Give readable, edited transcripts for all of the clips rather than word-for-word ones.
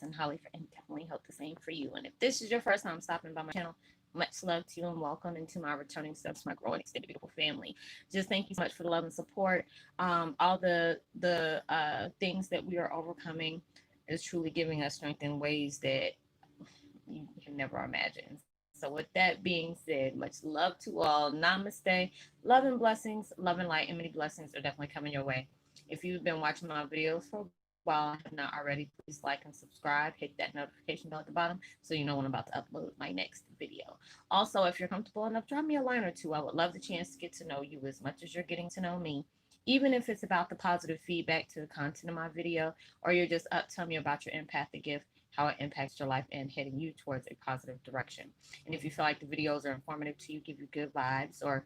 and highly and definitely hope the same for you. And if this is your first time stopping by my channel, much love to you and welcome into my returning subs, my growing extended beautiful family. Just thank you so much for the love and support. All the things that we are overcoming is truly giving us strength in ways that you can never imagine. So, with that being said, much love to all. Namaste. Love and blessings, love and light, and many blessings are definitely coming your way. If you've been watching my videos for a while and have not already, please like and subscribe. Hit that notification bell at the bottom so you know when I'm about to upload my next video. Also, if you're comfortable enough, drop me a line or two. I would love the chance to get to know you as much as you're getting to know me. Even if it's about the positive feedback to the content of my video, or you're just up telling me about your empathic gift, how it impacts your life and heading you towards a positive direction. And if you feel like the videos are informative to you, give you good vibes, or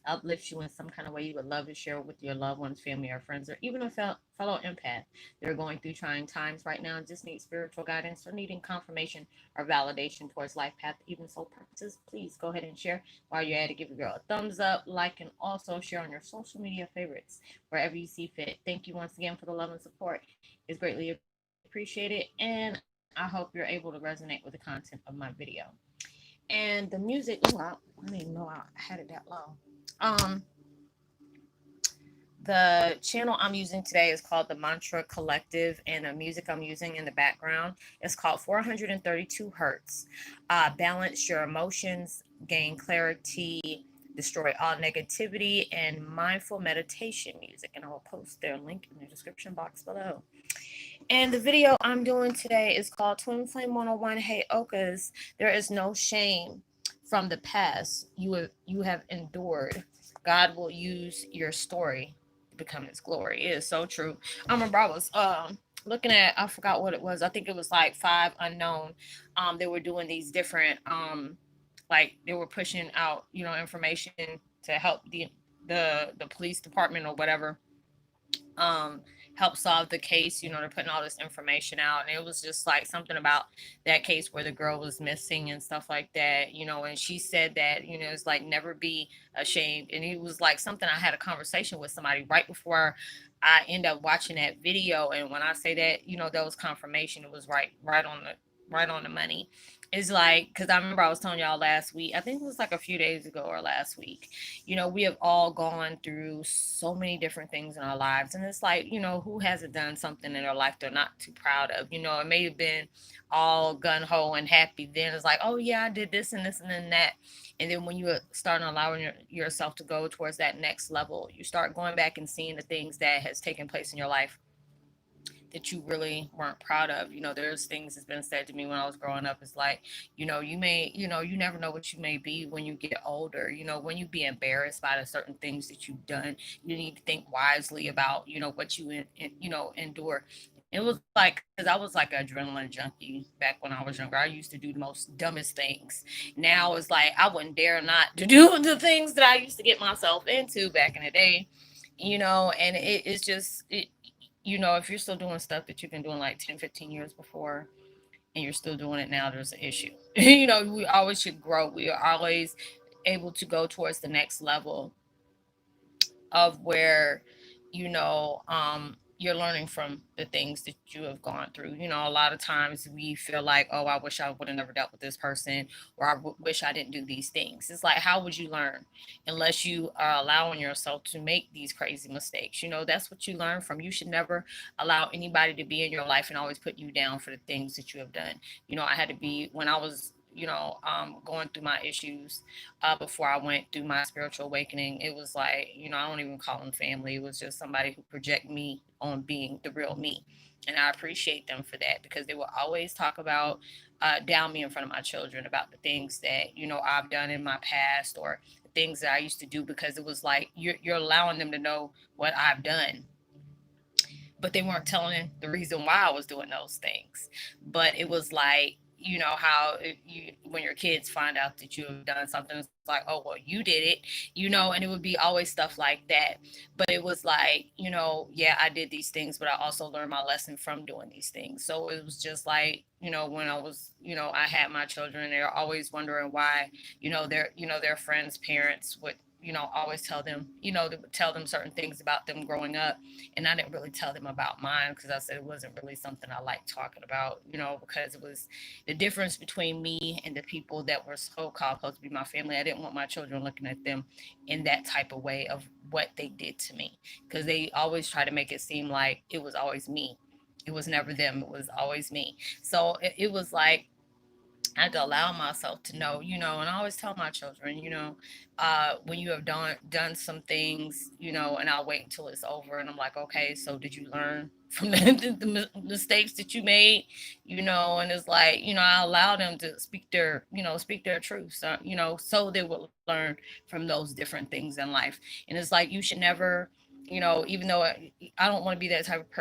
uplift you in some kind of way, you would love to share with your loved ones, family, or friends, or even a fellow empath that are going through trying times right now and just need spiritual guidance or needing confirmation or validation towards life path, even soul purposes, please go ahead and share. While you're at it, give your girl a thumbs up, like, and also share on your social media favorites wherever you see fit. Thank you once again for the love and support. It's greatly appreciated, and I hope you're able to resonate with the content of my video. And the music, ooh, I didn't even know I had it that low. Um, the channel I'm using today is called the Mantra Collective, and the music I'm using in the background is called 432 Hertz. Balance your emotions, gain clarity, destroy all negativity, and mindful meditation music. And I will post their link in the description box below. And the video I'm doing today is called Twin Flame 101 Heyokas. There is no shame from the past you have endured. God will use your story to become his glory. It is so true. I remember I was looking at, I forgot what it was. I think it was like Five Unknown. They were doing these different like they were pushing out, information to help the police department or whatever um help solve the case. They're putting all this information out, and it was just like something about that case where the girl was missing and stuff like that. And she said that, it's like never be ashamed. And it was like something I had a conversation with somebody right before I end up watching that video. And when I say that, that was confirmation. It was right on the money. Is like, because I remember I was telling y'all last week, I think it was like a few days ago or last week, we have all gone through so many different things in our lives. And it's like, who hasn't done something in their life they're not too proud of? It may have been all gun ho and happy. Then it's like, oh, yeah, I did this and this and then that. And then when you start allowing yourself to go towards that next level, you start going back and seeing the things that has taken place in your life that you really weren't proud of. There's things that's been said to me when I was growing up. It's like, you never know what you may be when you get older. When you be embarrassed by the certain things that you've done, you need to think wisely about, what endure. It was like, because I was like an adrenaline junkie back when I was younger. I used to do the most dumbest things. Now it's like I wouldn't dare not to do the things that I used to get myself into back in the day. And it's just if you're still doing stuff that you've been doing like 10, 15 years before and you're still doing it now, there's an issue. We always should grow. We are always able to go towards the next level of where you're learning from the things that you have gone through. A lot of times we feel like, oh, I wish I would have never dealt with this person, or wish I didn't do these things. It's like, how would you learn unless you are allowing yourself to make these crazy mistakes? That's what you learn from. You should never allow anybody to be in your life and always put you down for the things that you have done. I had to be, when I was going through my issues, before I went through my spiritual awakening. It was like, I don't even call them family. It was just somebody who project me on being the real me. And I appreciate them for that, because they will always talk about, down me in front of my children, about the things that, I've done in my past, or the things that I used to do, because it was like, you're allowing them to know what I've done, but they weren't telling the reason why I was doing those things. But it was like, how when your kids find out that you have done something, it's like, oh, well, you did it, and it would be always stuff like that. But it was like, yeah, I did these things, but I also learned my lesson from doing these things. So it was just like, when I was, I had my children, they're always wondering why, their friends' parents would, always tell them, tell them certain things about them growing up. And I didn't really tell them about mine because I said it wasn't really something I liked talking about, because it was the difference between me and the people that were so called supposed to be my family. I didn't want my children looking at them in that type of way of what they did to me, because they always try to make it seem like it was always me. It was never them, it was always me. So it was like I had to allow myself to know, and I always tell my children, when you have done some things, and I'll wait until it's over, and I'm like, okay, so did you learn from the mistakes that you made, and it's like, I allow them to speak their truth, so they will learn from those different things in life. And it's like you should never, even though I don't want to be that type of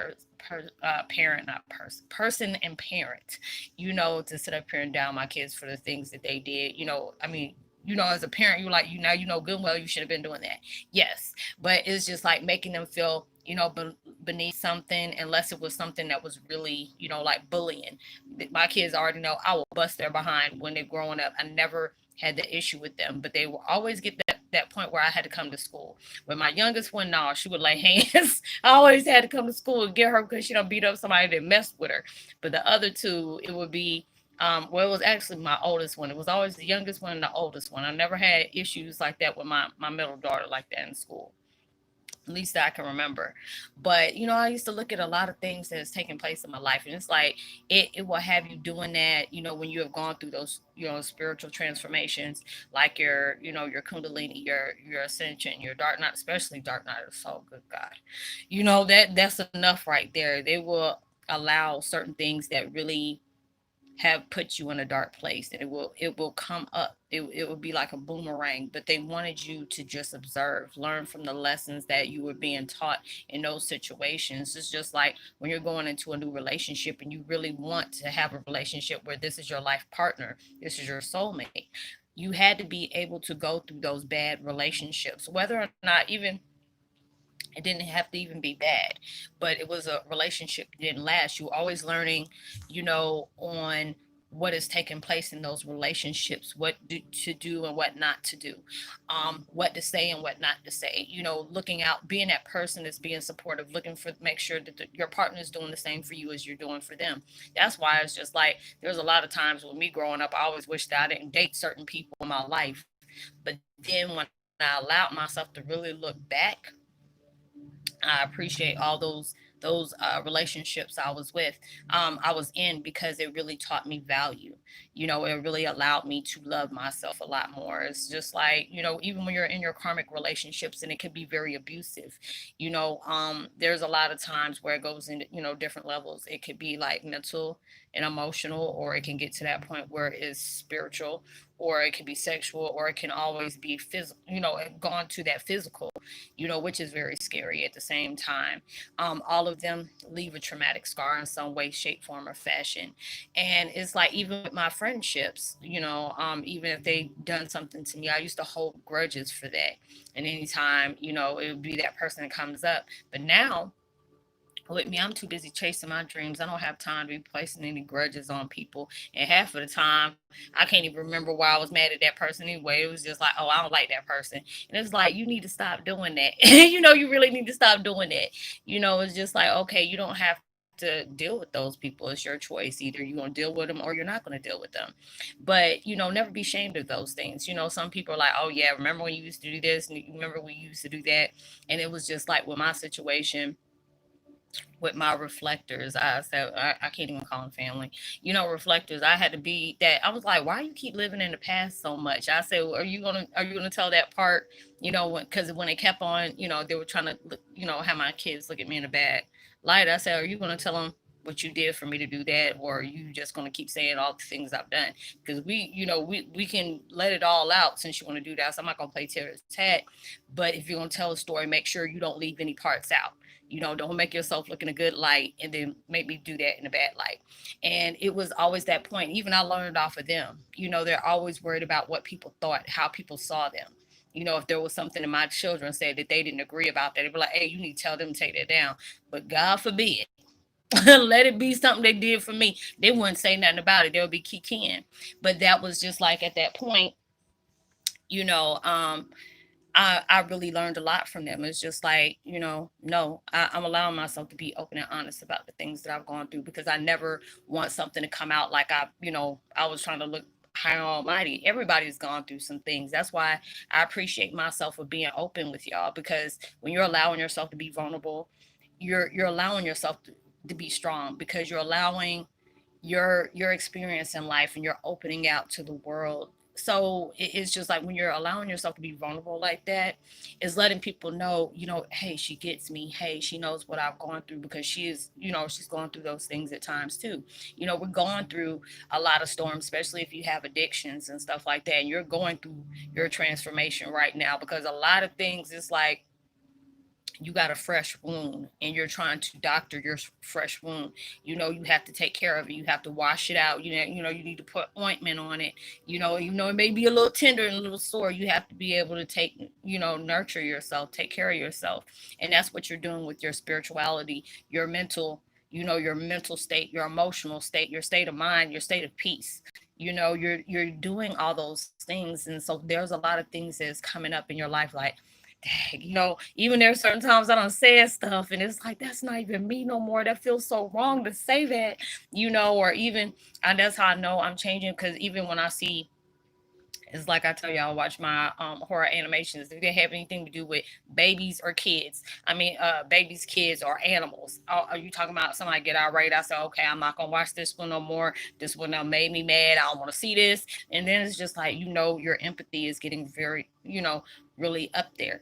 parent, not person and parent, to sit up here and down my kids for the things that they did. I mean, as a parent, you're like, now good and well, you should have been doing that. Yes, but it's just like making them feel, beneath something, unless it was something that was really, like bullying. My kids already know I will bust their behind when they're growing up. I never had the issue with them, but they will always get that point where I had to come to school. With my youngest one, no, she would lay hands. I always had to come to school and get her because she don't beat up somebody that messed with her. But the other two, it would be, well, it was actually my oldest one. It was always the youngest one and the oldest one. I never had issues like that with my middle daughter like that in school, at least that I can remember. But I used to look at a lot of things that has taken place in my life, and it's like it will have you doing that. When you have gone through those spiritual transformations, like your kundalini, your ascension, your dark night, especially dark night of the soul. Good God, that's enough right there. They will allow certain things that really have put you in a dark place, and it will come up. It will be like a boomerang, but they wanted you to just observe, learn from the lessons that you were being taught in those situations. It's just like when you're going into a new relationship and you really want to have a relationship where this is your life partner, this is your soulmate. You had to be able to go through those bad relationships, whether or not even it didn't have to even be bad, but it was a relationship that didn't last. You were always learning, on what is taking place in those relationships, to do and what not to do, what to say and what not to say. Looking out, being that person that's being supportive, looking for make sure that your partner is doing the same for you as you're doing for them. That's why it's just like there's a lot of times with me growing up, I always wished that I didn't date certain people in my life. But then when I allowed myself to really look back, I appreciate all those relationships I was with. I was in because it really taught me value. It really allowed me to love myself a lot more. It's just like even when you're in your karmic relationships, and it can be very abusive. There's a lot of times where it goes into different levels. It could be like mental and emotional, or it can get to that point where it's spiritual, or it can be sexual, or it can always be physical. Gone to that physical, which is very scary at the same time. All of them leave a traumatic scar in some way, shape, form, or fashion. And it's like even with my friendships, even if they done something to me, I used to hold grudges for that. And anytime, it would be that person that comes up. But now with me, I'm too busy chasing my dreams. I don't have time to be placing any grudges on people. And half of the time, I can't even remember why I was mad at that person anyway. It was just like, oh, I don't like that person. And it's like, you need to stop doing that. You really need to stop doing that. It's just like, okay, you don't have to deal with those people. It's your choice. Either you're going to deal with them or you're not going to deal with them. But, never be ashamed of those things. Some people are like, oh, yeah, remember when you used to do this? And you remember when you used to do that? And it was just like with my situation with my reflectors. I said I can't even call them family. Reflectors. I had to be that. I was like, why you keep living in the past so much? I said, well, are you gonna tell that part? Because when they kept on, they were trying to, have my kids look at me in a bad light. I said, are you gonna tell them what you did for me to do that, or are you just gonna keep saying all the things I've done? Because we can let it all out since you want to do that. So I'm not gonna play terrorist tat, but if you're gonna tell a story, make sure you don't leave any parts out. Don't make yourself look in a good light and then make me do that in a bad light. And it was always that point. Even I learned off of them. They're always worried about what people thought, how people saw them. If there was something that my children said that they didn't agree about, that they'd be like, hey, you need to tell them to take that down. But God forbid, let it be something they did for me. They wouldn't say nothing about it. They would be kikiing. But that was just like at that point, you know, um, I really learned a lot from them. It's just like, no, I'm allowing myself to be open and honest about the things that I've gone through, because I never want something to come out like I was trying to look high and almighty. Everybody's gone through some things. That's why I appreciate myself for being open with y'all, because when you're allowing yourself to be vulnerable, you're allowing yourself to be strong, because you're allowing your experience in life, and you're opening out to the world. So it's just like, when you're allowing yourself to be vulnerable like that, is letting people know, hey, she gets me. Hey, she knows what I've gone through, because she's going through those things at times too. We're going through a lot of storms, especially if you have addictions and stuff like that, and you're going through your transformation right now, because a lot of things, it's like you got a fresh wound and you're trying to doctor your fresh wound. You have to take care of it. You have to wash it out. You need to put ointment on it. It may be a little tender and a little sore. You have to be able to nurture yourself, take care of yourself. And that's what you're doing with your spirituality, your mental, your mental state, your emotional state, your state of mind, your state of peace. You're doing all those things. And so there's a lot of things that's coming up in your life, like, dang, even there's certain times I don't say stuff, and it's like, that's not even me no more. That feels so wrong to say that, or even, and that's how I know I'm changing, because even when I see, it's like I tell you, I watch my horror animations. If they have anything to do with babies or kids, I mean, babies, kids, or animals. Are you talking about somebody get outraged? I say, okay, I'm not gonna watch this one no more. This one now made me mad. I don't want to see this. And then it's just like, your empathy is getting very, really up there.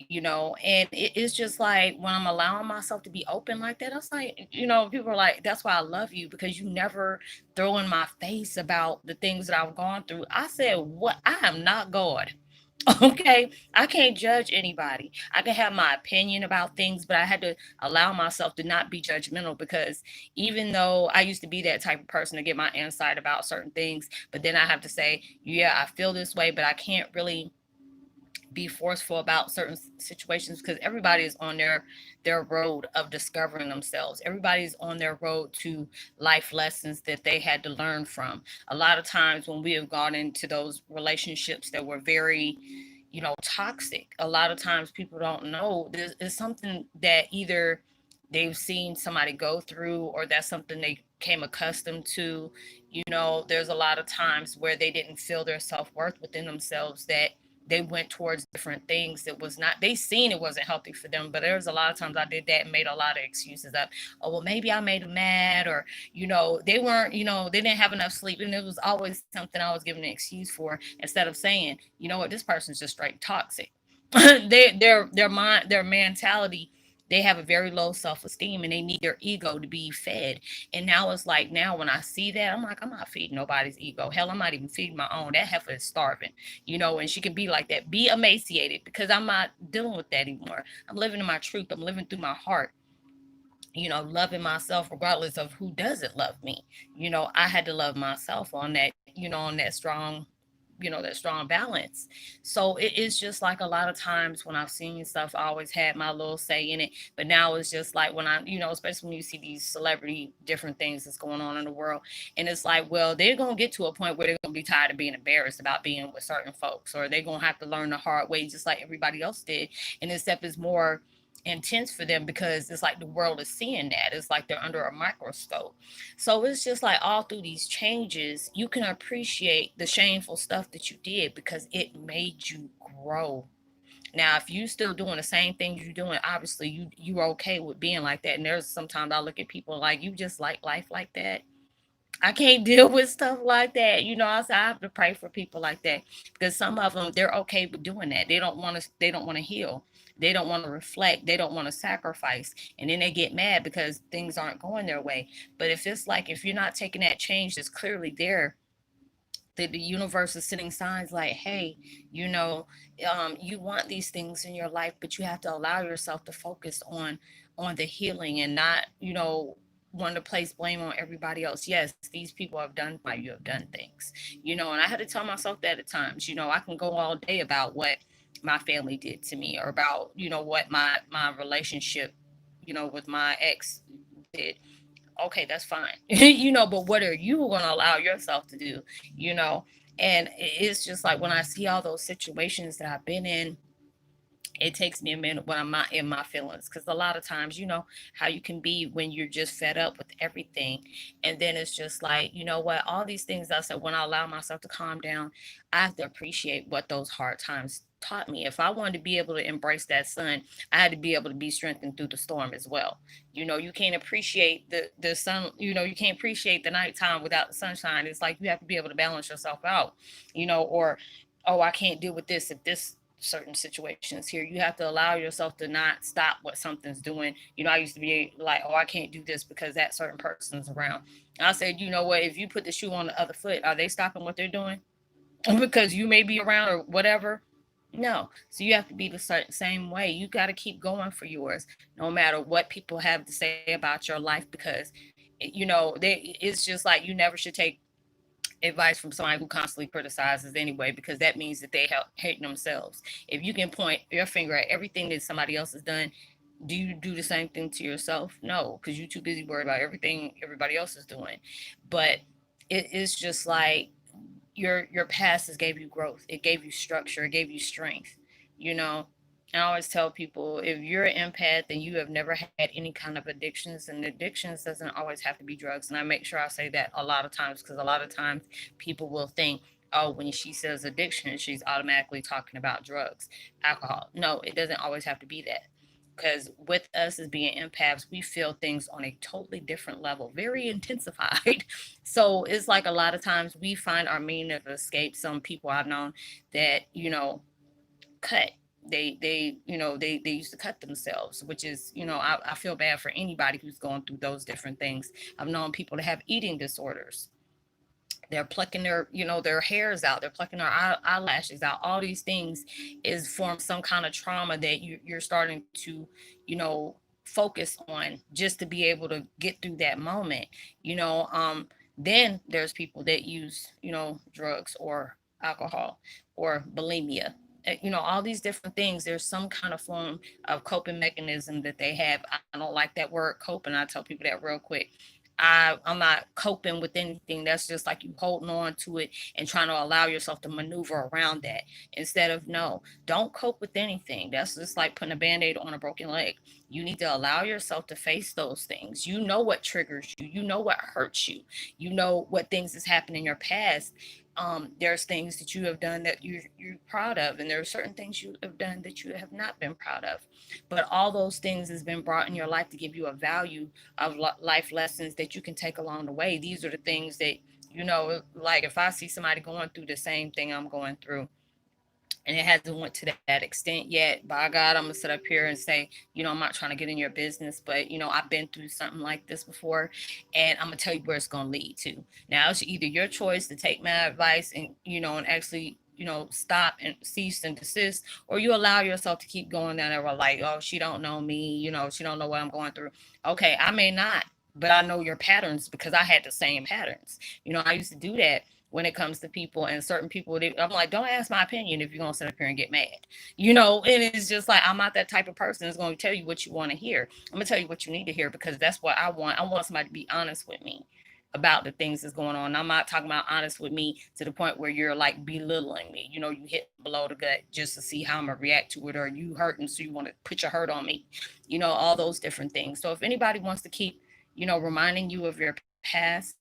And it's just like, when I'm allowing myself to be open like that, it's like, people are like, that's why I love you, because you never throw in my face about the things that I've gone through. I said, what? I am not God. Okay, I can't judge anybody. I can have my opinion about things, but I had to allow myself to not be judgmental, because even though I used to be that type of person to get my insight about certain things, but then I have to say, yeah, I feel this way, but I can't really be forceful about certain situations, because everybody is on their road of discovering themselves. Everybody's on their road to life lessons that they had to learn from. A lot of times when we have gone into those relationships that were very, toxic, a lot of times people don't know there's something that either they've seen somebody go through, or that's something they came accustomed to. There's a lot of times where they didn't feel their self-worth within themselves, that they went towards different things that was not, they seen it wasn't healthy for them. But there was a lot of times I did that and made a lot of excuses up. Oh, well, maybe I made them mad, or they weren't, they didn't have enough sleep, and it was always something I was giving an excuse for, instead of saying, what, this person's just straight toxic. Their mind, their mentality, they have a very low self-esteem, and they need their ego to be fed. And now it's like, now when I see that, I'm like, I'm not feeding nobody's ego. Hell, I'm not even feeding my own. That heifer is starving. And she can be like that, be emaciated, because I'm not dealing with that anymore. I'm living in my truth. I'm living through my heart, loving myself regardless of who doesn't love me. I had to love myself on that, on that strong, that strong balance. So it is just like, a lot of times when I've seen stuff, I always had my little say in it. But now it's just like, when I, especially when you see these celebrity different things that's going on in the world, and it's like, well, they're going to get to a point where they're going to be tired of being embarrassed about being with certain folks, or they're going to have to learn the hard way, just like everybody else did. And this step is more intense for them, because it's like the world is seeing that. It's like they're under a microscope. So it's just like, all through these changes, you can appreciate the shameful stuff that you did, because it made you grow. Now, if you still doing the same things you're doing, obviously you're okay with being like that. And there's sometimes I look at people like, you just like life like that. I can't deal with stuff like that. I have to pray for people like that, because some of them, they're okay with doing that. They don't want to. They don't want to heal. They don't want to reflect. They don't want to sacrifice, and then they get mad because things aren't going their way. But if it's like, if you're not taking that change that's clearly there, the universe is sending signs like, hey, you know you want these things in your life, but you have to allow yourself to focus on the healing, and not, want to place blame on everybody else. Yes, these people have done why you have done things, and I had to tell myself that at times. I can go all day about what my family did to me, or about, what my relationship, with my ex did. Okay, that's fine. But what are you going to allow yourself to do? you know and it's just like, when I see all those situations that I've been in, It takes me a minute when I'm not in my feelings, because a lot of times, how you can be when you're just fed up with everything. And then it's just like, you know what, all these things I said, when I allow myself to calm down, I have to appreciate what those hard times taught me. If I wanted to be able to embrace that sun, I had to be able to be strengthened through the storm as well. You can't appreciate the sun. You can't appreciate the nighttime without the sunshine. It's like you have to be able to balance yourself out. Or, oh, I can't deal with this if this certain situations here. You have to allow yourself to not stop what something's doing. I used to be like, oh, I can't do this because that certain person's around. I said, you know what, if you put the shoe on the other foot, are they stopping what they're doing? Because you may be around or whatever. No. So you have to be the same way. You got to keep going for yours, no matter what people have to say about your life, because it's just like you never should take advice from somebody who constantly criticizes anyway, because that means that they hate themselves. If you can point your finger at everything that somebody else has done, do you do the same thing to yourself? No, because you're too busy worried about everything everybody else is doing. But it is just like your past has gave you growth. It gave you structure. It gave you strength. You know, I always tell people, if you're an empath and you have never had any kind of addictions, and addictions doesn't always have to be drugs. And I make sure I say that a lot of times, because a lot of times people will think, oh, when she says addiction, she's automatically talking about drugs, alcohol. No, it doesn't always have to be that. Because with us as being empaths, we feel things on a totally different level, very intensified. So it's like a lot of times we find our meaning of escape. Some people I've known that, cut. They used to cut themselves, which is, I feel bad for anybody who's going through those different things. I've known people to have eating disorders. They're plucking their hairs out. They're plucking their eyelashes out. All these things is from some kind of trauma that you're starting to, focus on just to be able to get through that moment. you know um then there's people that use, drugs or alcohol or bulimia. All these different things, there's some kind of form of coping mechanism that they have. I don't like that word coping. I tell people that real quick. I'm not coping with anything. That's just like you holding on to it and trying to allow yourself to maneuver around that, instead of, no, don't cope with anything. That's just like putting a band-aid on a broken leg. You need to allow yourself to face those things. You know what triggers you. You know what hurts you. You know what things has happened in your past. There's things that you have done that you're proud of, and there are certain things you have done that you have not been proud of. But all those things has been brought in your life to give you a value of life lessons that you can take along the way. These are the things that, like if I see somebody going through the same thing I'm going through, and it hasn't went to that extent yet, by God, I'm gonna sit up here and say, I'm not trying to get in your business, but I've been through something like this before, and I'm gonna tell you where it's gonna lead to. Now it's either your choice to take my advice and, and actually, stop and cease and desist, or you allow yourself to keep going down there like, oh, she don't know me, she don't know what I'm going through. Okay, I may not, but I know your patterns because I had the same patterns. I used to do that when it comes to people, and certain people. I'm like, don't ask my opinion if you're gonna sit up here and get mad. And it's just like, I'm not that type of person that's gonna tell you what you want to hear. I'm gonna tell you what you need to hear, because that's what I want. I want somebody to be honest with me about the things that's going on. I'm not talking about honest with me to the point where you're like belittling me. You hit below the gut just to see how I'm gonna react to it, or you hurting so you want to put your hurt on me. All those different things. So if anybody wants to keep, reminding you of your past,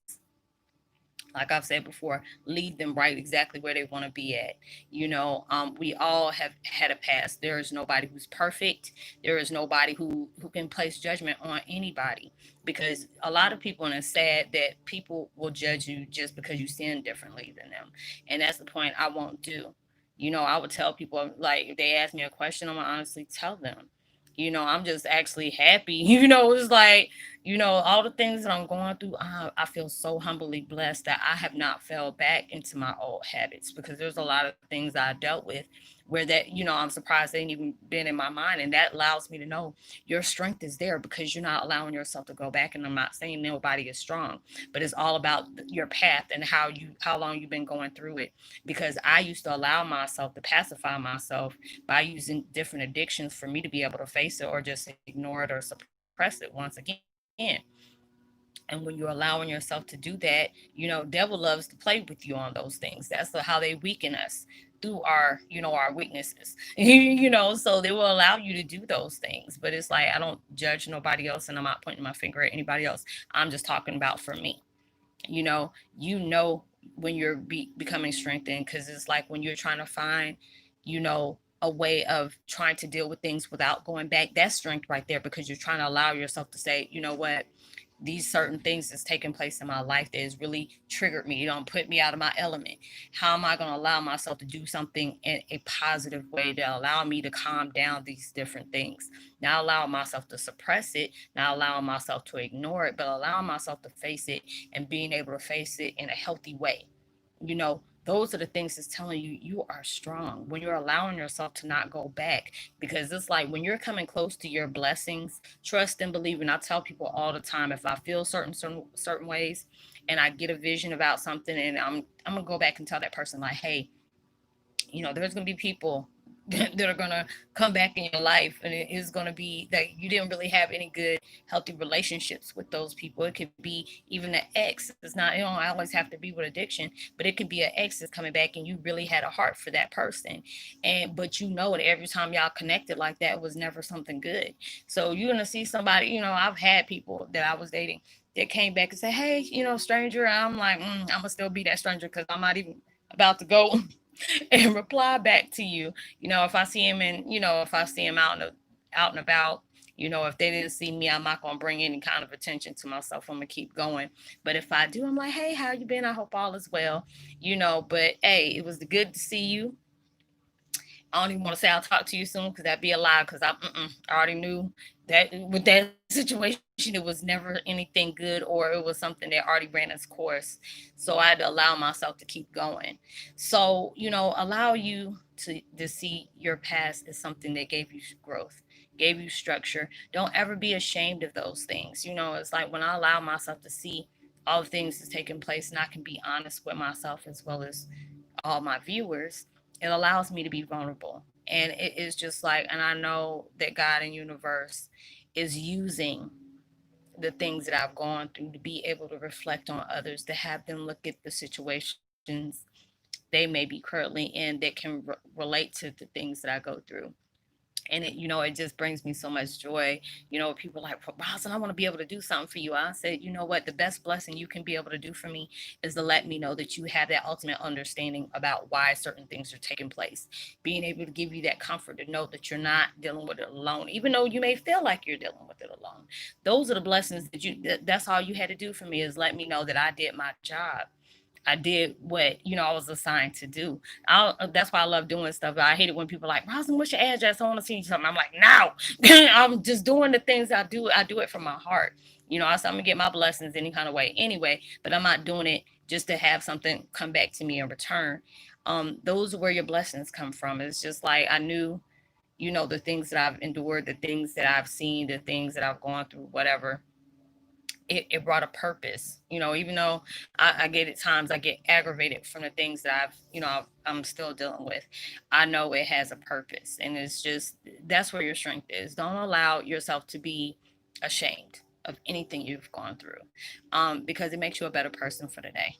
like I've said before, lead them right exactly where they want to be at. We all have had a past. There is nobody who's perfect. There is nobody who can place judgment on anybody, because a lot of people, and it's sad that people will judge you just because you sin differently than them, and that's the point I won't do. I would tell people, like, if they ask me a question, I'm gonna honestly tell them. I'm just actually happy. It's like, all the things that I'm going through, I feel so humbly blessed that I have not fell back into my old habits, because there's a lot of things I dealt with where that, I'm surprised they ain't even been in my mind. And that allows me to know your strength is there, because you're not allowing yourself to go back. And I'm not saying nobody is strong, but it's all about your path and how long you've been going through it. Because I used to allow myself to pacify myself by using different addictions for me to be able to face it, or just ignore it or suppress it once again. And when you're allowing yourself to do that, devil loves to play with you on those things. That's how they weaken us. through our, our weaknesses. So they will allow you to do those things. But it's like, I don't judge nobody else, and I'm not pointing my finger at anybody else. I'm just talking about for me. you know you know when you're becoming strengthened, because it's like when you're trying to find a way of trying to deal with things without going back. That's strength right there, because you're trying to allow yourself to say, you know what, these certain things that's taking place in my life that has really triggered me, put me out of my element. How am I going to allow myself to do something in a positive way to allow me to calm down these different things? Not allowing myself to suppress it, not allowing myself to ignore it, but allowing myself to face it, and being able to face it in a healthy way. Those are the things that's telling you you are strong, when you're allowing yourself to not go back. Because it's like when you're coming close to your blessings, trust and believe. And I tell people all the time, if I feel certain ways, and I get a vision about something, and I'm gonna go back and tell that person, like, hey, there's going to be people that are going to come back in your life, and it is going to be that you didn't really have any good, healthy relationships with those people. It could be even an ex. It's not, it don't always have to be with addiction, but it could be an ex that's coming back, and you really had a heart for that person. But that every time y'all connected like that was never something good. So you're going to see somebody, I've had people that I was dating that came back and say, hey, stranger. I'm like, I'm going to still be that stranger, because I'm not even about to go and reply back to you. If I see him if I see him out and about, if they didn't see me, I'm not gonna bring any kind of attention to myself. I'm gonna keep going. But if I do, I'm like, hey, how you been? I hope all is well. But hey, it was good to see you. I don't even want to say I'll talk to you soon, because that'd be a lie. Because I already knew that with that situation, it was never anything good, or it was something that already ran its course. So I had to allow myself to keep going. So, allow you to see your past as something that gave you growth, gave you structure. Don't ever be ashamed of those things. It's like when I allow myself to see all the things that's taking place, and I can be honest with myself as well as all my viewers, it allows me to be vulnerable. And it is just like, and I know that God and universe is using the things that I've gone through to be able to reflect on others, to have them look at the situations they may be currently in that can relate to the things that I go through. And it just brings me so much joy. People are like, Roslynn, I want to be able to do something for you. I said, you know what, the best blessing you can be able to do for me is to let me know that you have that ultimate understanding about why certain things are taking place, being able to give you that comfort to know that you're not dealing with it alone, even though you may feel like you're dealing with it alone. Those are the blessings that's all you had to do for me, is let me know that I did my job. I did what I was assigned to do. That's why I love doing stuff. I hate it when people are like, Roslynn, what's your address? I want to see you something. I'm like, no, I'm just doing the things I do. I do it from my heart. I said I'm gonna get my blessings any kind of way anyway, but I'm not doing it just to have something come back to me in return. Those are where your blessings come from. It's just like I knew, the things that I've endured, the things that I've seen, the things that I've gone through, whatever, it brought a purpose. Even though I get at times I get aggravated from the things that I'm still dealing with. I know it has a purpose, and it's just that's where your strength is. Don't allow yourself to be ashamed of anything you've gone through, because it makes you a better person for the day.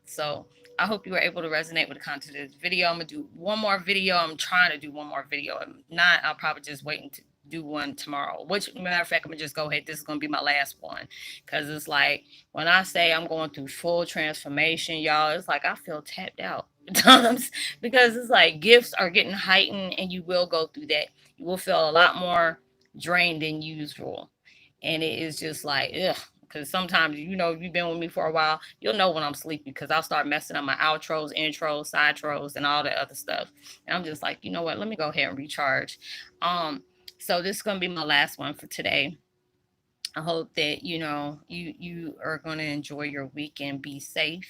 So I hope you were able to resonate with the content of this video. I'm gonna do one more video. I'm trying to do one more video. If not, I'll probably just wait and do one tomorrow. Which, matter of fact, I'm gonna just go ahead. This is gonna be my last one, because it's like when I say I'm going through full transformation, y'all, it's like I feel tapped out at times, because it's like gifts are getting heightened, and you will go through that. You will feel a lot more drained than usual, and it is just like ugh. Because sometimes, if you've been with me for a while, you'll know when I'm sleepy, because I'll start messing up my outros, intros, side tros, and all that other stuff. And I'm just like, you know what? Let me go ahead and recharge. Um, so this is gonna be my last one for today. I hope that you are going to enjoy your weekend. Be safe.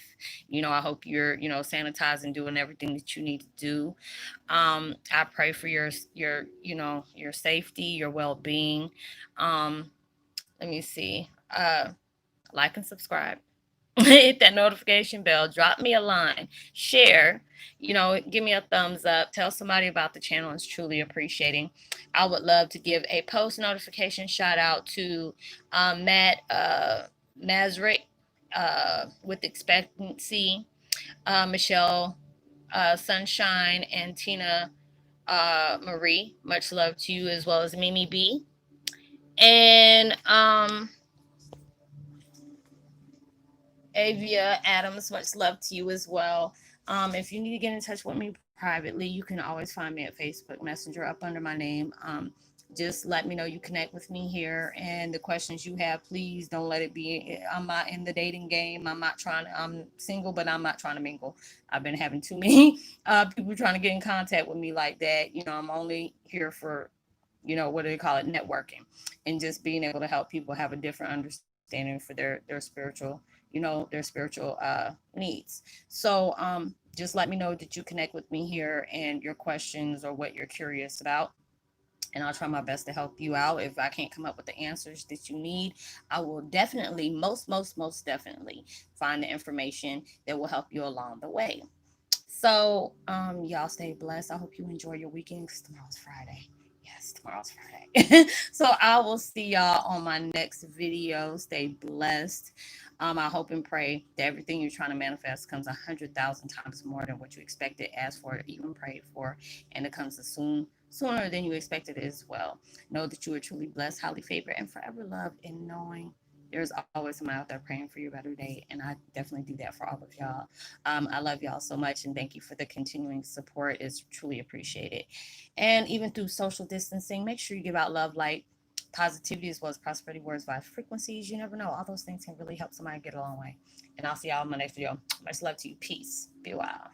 I hope you're sanitizing, doing everything that you need to do. I pray for your safety, your well being. Um, Let me see. Like and subscribe. Hit that notification bell. Drop me a line. Share. Give me a thumbs up. Tell somebody about the channel. It's truly appreciating. I would love to give a post notification shout out to Matt Mazrick with Expectancy, Michelle Sunshine, and Tina Marie. Much love to you, as well as Mimi B. And Avia Adams, much love to you as well. If you need to get in touch with me privately, you can always find me at Facebook Messenger up under my name. Just let me know you connect with me here, and the questions you have, please don't let it be. I'm not in the dating game. I'm not trying to. I'm single, but I'm not trying to mingle. I've been having too many people trying to get in contact with me like that. I'm only here for, what do they call it, networking, and just being able to help people have a different understanding for their spiritual, their spiritual needs. So just let me know that you connect with me here and your questions or what you're curious about, and I'll try my best to help you out. If I can't come up with the answers that you need, I will definitely, most definitely, find the information that will help you along the way. So, y'all stay blessed. I hope you enjoy your weekend because tomorrow's Friday. Yes, tomorrow's Friday. So I will see y'all on my next video. Stay blessed. I hope and pray that everything you're trying to manifest comes 100,000 times more than what you expected, asked for, even prayed for, and it comes as sooner than you expected as well. Know that you are truly blessed, highly favored, and forever loved, and knowing there's always somebody out there praying for your better day. And I definitely do that for all of y'all. I love y'all so much, and thank you for the continuing support. It's truly appreciated. And even through social distancing, make sure you give out love, light, positivity, as well as prosperity words, vibes, frequencies. You never know. All those things can really help somebody get a long way. And I'll see y'all in my next video. Much love to you. Peace. Be well.